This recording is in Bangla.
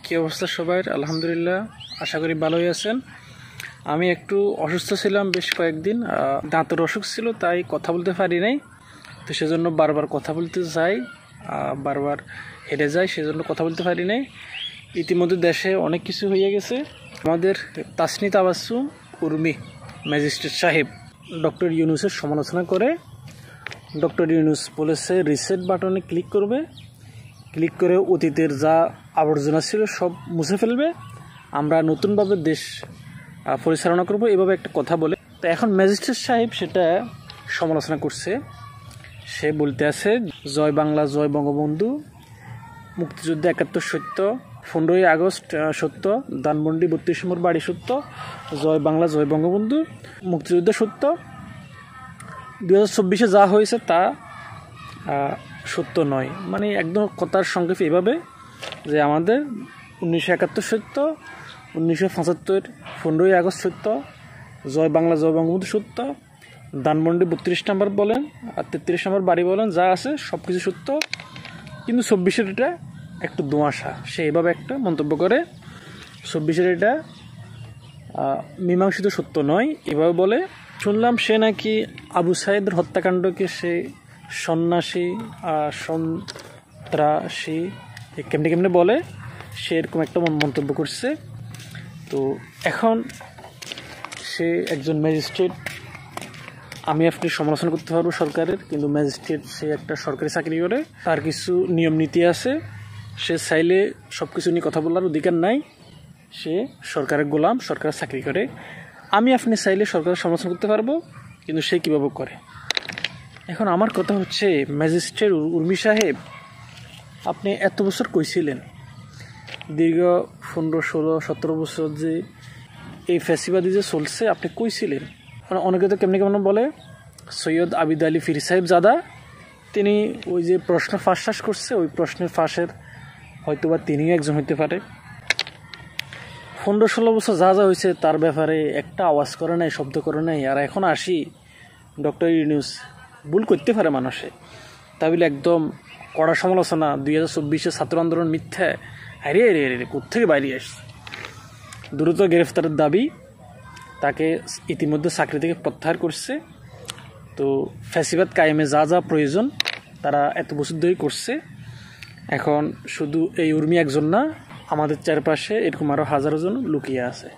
কি অবস্থা সবার? আলহামদুলিল্লাহ, আশা করি ভালোই আছেন। আমি একটু অসুস্থ ছিলাম বেশ কয়েকদিন, দাঁতের অসুখ ছিল, তাই কথা বলতে পারি নাই। তো সেজন্য বারবার কথা বলতে যাই, বারবার হেরে যাই, সেজন্য কথা বলতে পারি নাই। ইতিমধ্যে দেশে অনেক কিছু হয়ে গেছে। আমাদের তাসনিত তাবাসসুম উর্মি ম্যাজিস্ট্রেট সাহেব ডক্টর ইউনূসের সমালোচনা করে ডক্টর ইউনূস বলেছে রিসেট বাটনে ক্লিক করবে, ক্লিক করে অতীতের যা আবর্জনা ছিল সব মুছে ফেলবে, আমরা নতুনভাবে দেশ পরিচালনা করব, এভাবে একটা কথা বলে। তো এখন ম্যাজিস্ট্রেট সাহেব সেটা সমালোচনা করছে। সে বলতে আছে জয় বাংলা, জয় বঙ্গবন্ধু, মুক্তিযুদ্ধ ৭১ সত্য, ১৫ই আগস্ট সত্য, ধানমন্ডি ৩২ নম্বর বাড়ি সত্য, জয় বাংলা, জয় বঙ্গবন্ধু, মুক্তিযুদ্ধ সত্য, ২০২৪-এ যা হয়েছে তা সত্য নয়। মানে একদম কথার সংক্ষেপে এভাবে যে আমাদের ১৯৭১ সত্য, ১৯৭৫ ১৫ই আগস্ট সত্য, জয় বাংলা, জয় বঙ্গবন্ধু সত্য, ধানমন্ডি ৩২ নম্বর বলেন আর ৩৩ নম্বর বাড়ি বলেন, যা আছে সব কিছু সত্য, কিন্তু ২৪-এর এটা একটু দোঁয়াশা। সে এভাবে একটা মন্তব্য করে ২৪-এর এটা মীমাংসিত সত্য নয়, এভাবে বলে। শুনলাম সে নাকি আবু সাইদের হত্যাকাণ্ডকে সে সন্ন্যাসী, সন্ত্রাসী, কেমনে কেমনে বলে, সে এরকম একটা মন্তব্য করছে। তো এখন সে একজন ম্যাজিস্ট্রেট, আমি আপনি সমালোচনা করতে পারবো সরকারের, কিন্তু ম্যাজিস্ট্রেট সে একটা সরকারি চাকরি করে, তার কিছু নিয়ম নীতি আছে, সে চাইলে সব কিছু নিয়ে কথা বলার অধিকার নাই। সে সরকারের গোলাম, সরকারের চাকরি করে। আমি আপনি চাইলে সরকারের সমালোচনা করতে পারবো, কিন্তু সে কীভাবে করে। এখন আমার কথা হচ্ছে, ম্যাজিস্ট্রেট উর্মি সাহেব, আপনি এত বছর কইছিলেন, দীর্ঘ ১৫, ১৬, ১৭ বছর যে এই ফ্যাসিবাদী যে চলছে, আপনি কইছিলেন। মানে অনেকে তো কেমনি কেমন বলে, সৈয়দ আবিদ আলী ফির সাহেব জাদা, তিনি ওই যে প্রশ্ন ফাঁস করছে, ওই প্রশ্নের ফাঁসের হয়তোবা তিনিও একজন হইতে পারে। ১৫-১৬ বছর যা যা হয়েছে তার ব্যাপারে একটা আওয়াজ করে নাই, শব্দ করে নাই। আর এখন আসি ডক্টর ইউনূস, ভুল করতে পারে মানুষে, তা বলে একদম কড়া সমালোচনা। ২০২৪-এ ছাত্র আন্দোলন মিথ্যা, হারিয়ে কোথেকে বাইরে আসছে। দ্রুত গ্রেফতারের দাবি, তাকে ইতিমধ্যে চাকরি থেকে প্রত্যাহার করছে। তো ফ্যাসিবাদ কায়েমে যা যা প্রয়োজন তারা এত বছর ধরেই করছে। এখন শুধু এই উর্মি একজন না, আমাদের চারপাশে এরকম আরও হাজারো জন লুকিয়ে আছে।